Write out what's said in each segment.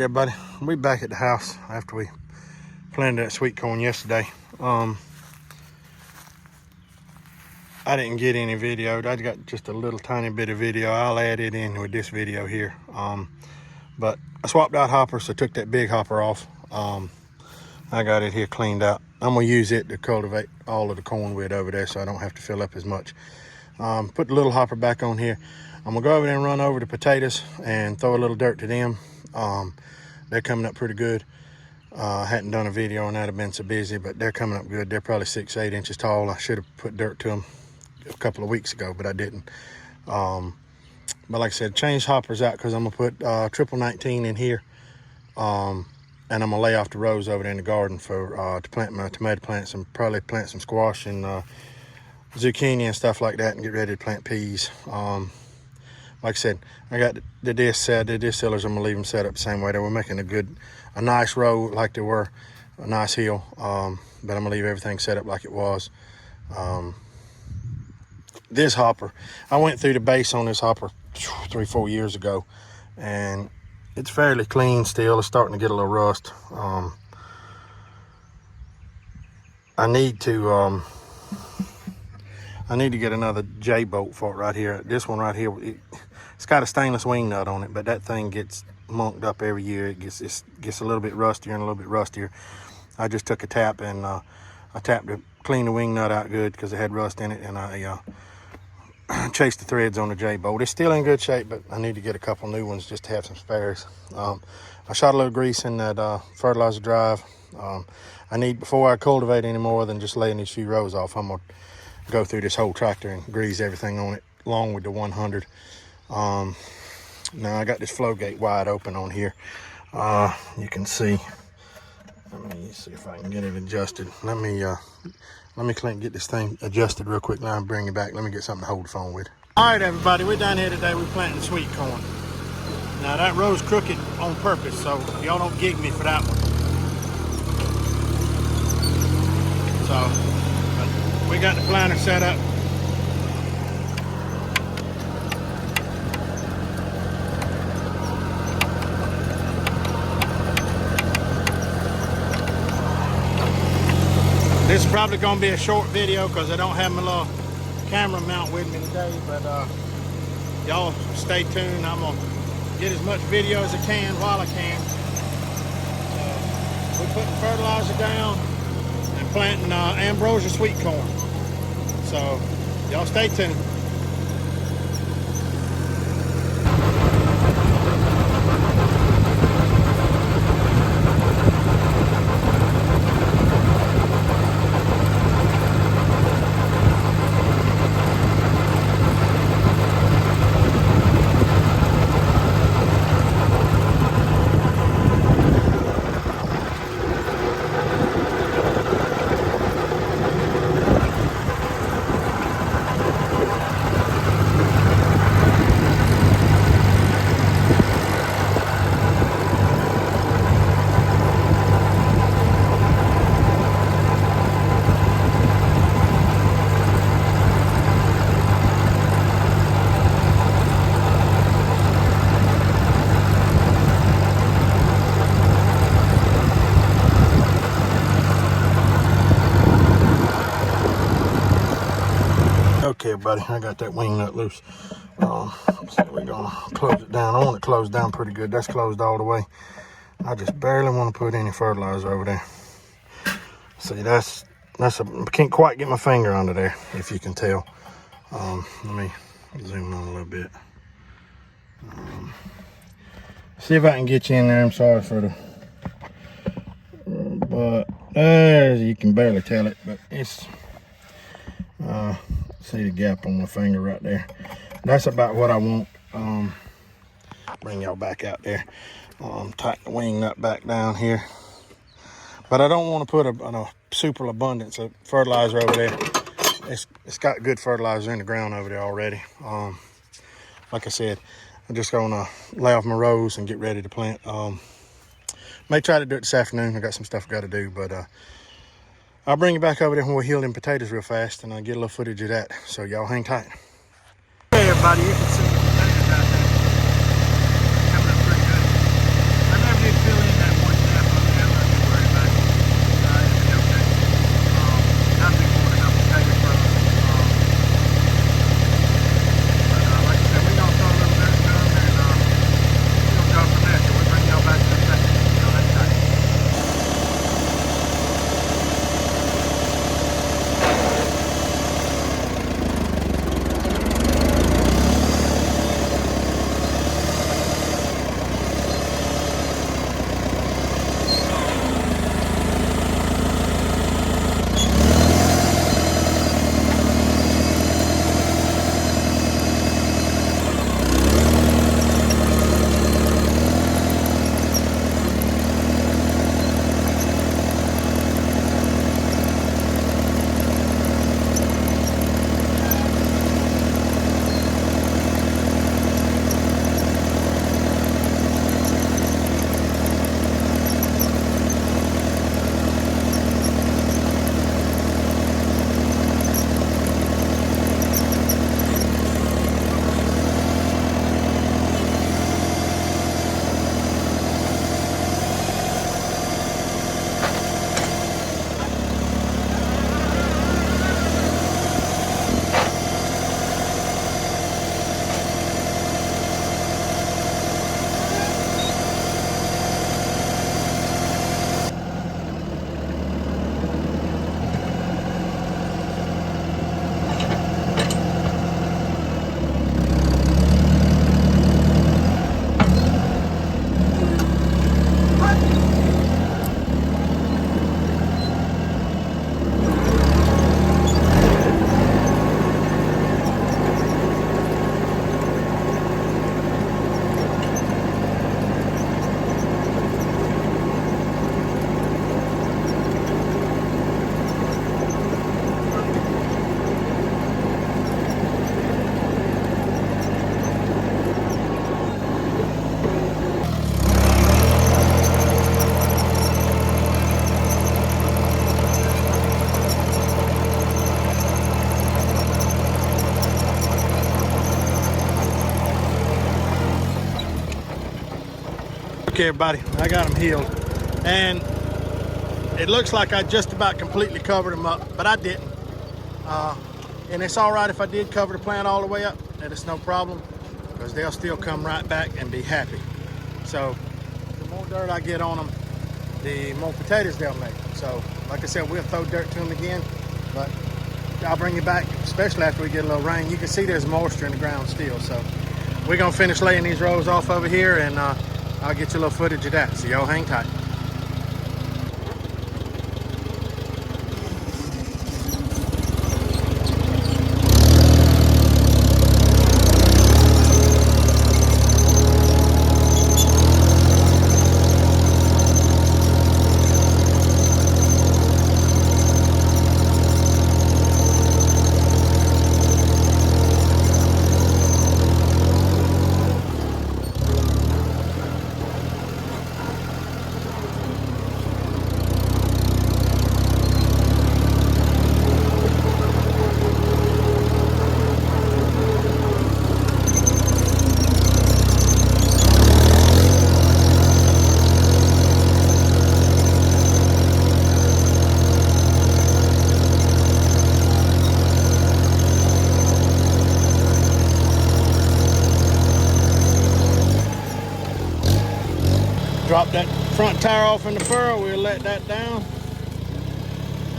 everybody, we back at the house after we planted that sweet corn yesterday. I didn't get any video. I got just a little tiny bit of video. I'll add it in with this video here. But I swapped out hoppers, so I took that big hopper off. I got it here cleaned out. I'm gonna use it to cultivate all of the corn with over there so I don't have to fill up as much. Put the little hopper back on here. I'm gonna go over there and run over the potatoes and throw a little dirt to them. They're coming up pretty good. I hadn't done a video on that, I've been so busy, but they're coming up good. They're probably 6-8 inches tall. I should have put dirt to them a couple of weeks ago, but I didn't. But like I said, change hoppers out because I'm gonna put triple 19 in here. And I'm gonna lay off the rows over there in the garden for to plant my tomato plants and probably plant some squash and zucchini and stuff like that and get ready to plant peas. Like I said, I got the disc set, the disc sealers, I'm gonna leave them set up the same way. They were making a nice row like they were, a nice hill. But I'm gonna leave everything set up like it was. This hopper, I went through the base on this hopper 3-4 years ago, and it's fairly clean still. It's starting to get a little rust. I need to get another J-bolt for it right here. This one right here, it's got a stainless wing nut on it, but that thing gets monked up every year. It gets a little bit rustier and a little bit rustier. I just took a tap and I tapped to clean the wing nut out good because it had rust in it, and I chased the threads on the J-bolt. It's still in good shape, but I need to get a couple new ones just to have some spares. I shot a little grease in that fertilizer drive. I need, before I cultivate any more than just laying these few rows off, I'm gonna go through this whole tractor and grease everything on it along with the 100. Now I got this flow gate wide open on here. You can see, let me see if I can get it adjusted. Let me get this thing adjusted real quick now and bring it back. Let me get something to hold the phone with. All right, everybody, we're down here today. We're planting sweet corn. Now that row's crooked on purpose, so y'all don't gig me for that one. So we got the planter set up. This is probably going to be a short video because I don't have my little camera mount with me today, but y'all stay tuned. I'm going to get as much video as I can while I can. We're putting fertilizer down and planting ambrosia sweet corn. So y'all stay tuned. Okay, everybody, I got that wing nut loose. So we're gonna close it down. I want it closed down pretty good. That's closed all the way. I just barely want to put any fertilizer over there. See, I can't quite get my finger under there, if you can tell. Let me zoom on a little bit. See if I can get you in there. I'm sorry for the, but you can barely tell it, but it's, see the gap on my finger right there. That's about what I want. Bring y'all back out there. Tighten the wing nut back down here. But I don't want to put a super abundance of fertilizer over there. It's got good fertilizer in the ground over there already. Like I said, I'm just gonna lay off my rows and get ready to plant. May try to do it this afternoon. I got some stuff I got to do, but I'll bring you back over there when we heal them potatoes real fast and I'll get a little footage of that. So y'all hang tight. Hey everybody, you can see the potatoes out there coming up pretty good. I never did Okay, everybody, I got them healed. And it looks like I just about completely covered them up, but I didn't. And it's all right if I did cover the plant all the way up, and it's no problem, because they'll still come right back and be happy. So the more dirt I get on them, the more potatoes they'll make. So like I said, we'll throw dirt to them again, but I'll bring you back, especially after we get a little rain. You can see there's moisture in the ground still. So we're gonna finish laying these rows off over here, and I'll get you a little footage of that. So y'all hang tight. Drop that front tire off in the furrow, we'll let that down,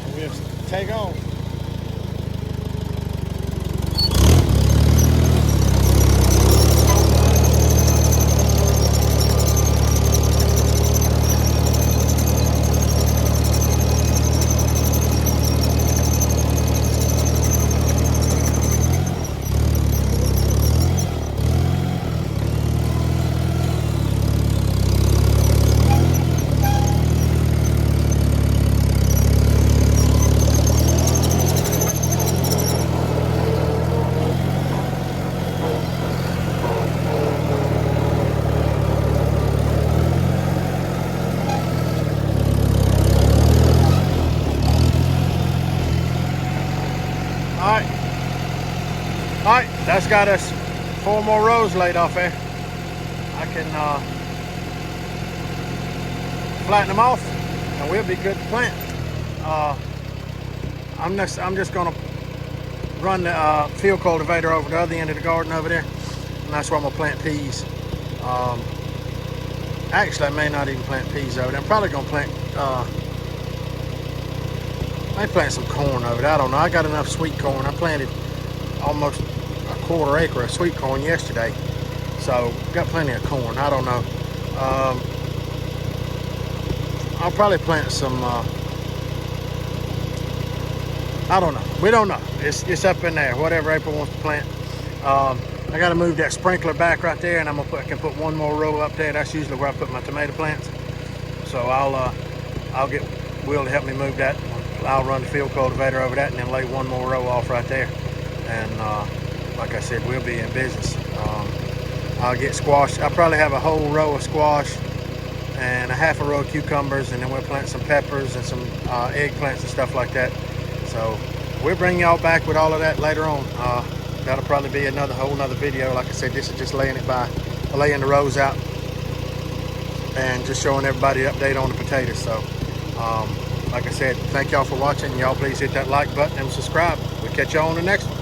and we'll take off. All right, that's got us 4 more rows laid off there. I can flatten them off, and we'll be good to plant. I'm just gonna run the field cultivator over the other end of the garden over there, and that's where I'm gonna plant peas. Actually, I may not even plant peas over there. I'm probably gonna plant I plant some corn over there. I don't know. I got enough sweet corn. I planted almost a 1/4 acre of sweet corn yesterday, so got plenty of corn. I don't know. I'll probably plant some. I don't know. We don't know. It's up in there. Whatever April wants to plant. I got to move that sprinkler back right there, and I can put 1 more row up there. That's usually where I put my tomato plants. So I'll get Will to help me move that. I'll run the field cultivator over that, and then lay 1 more row off right there. And like I said, we'll be in business. I'll get squash. I'll probably have a whole row of squash and a 1/2 row of cucumbers, and then we'll plant some peppers and some eggplants and stuff like that. So we'll bring y'all back with all of that later on. That'll probably be whole nother video. Like I said, this is just laying the rows out and just showing everybody an update on the potatoes. So like I said, thank y'all for watching. Y'all please hit that like button and subscribe. We'll catch y'all on the next one.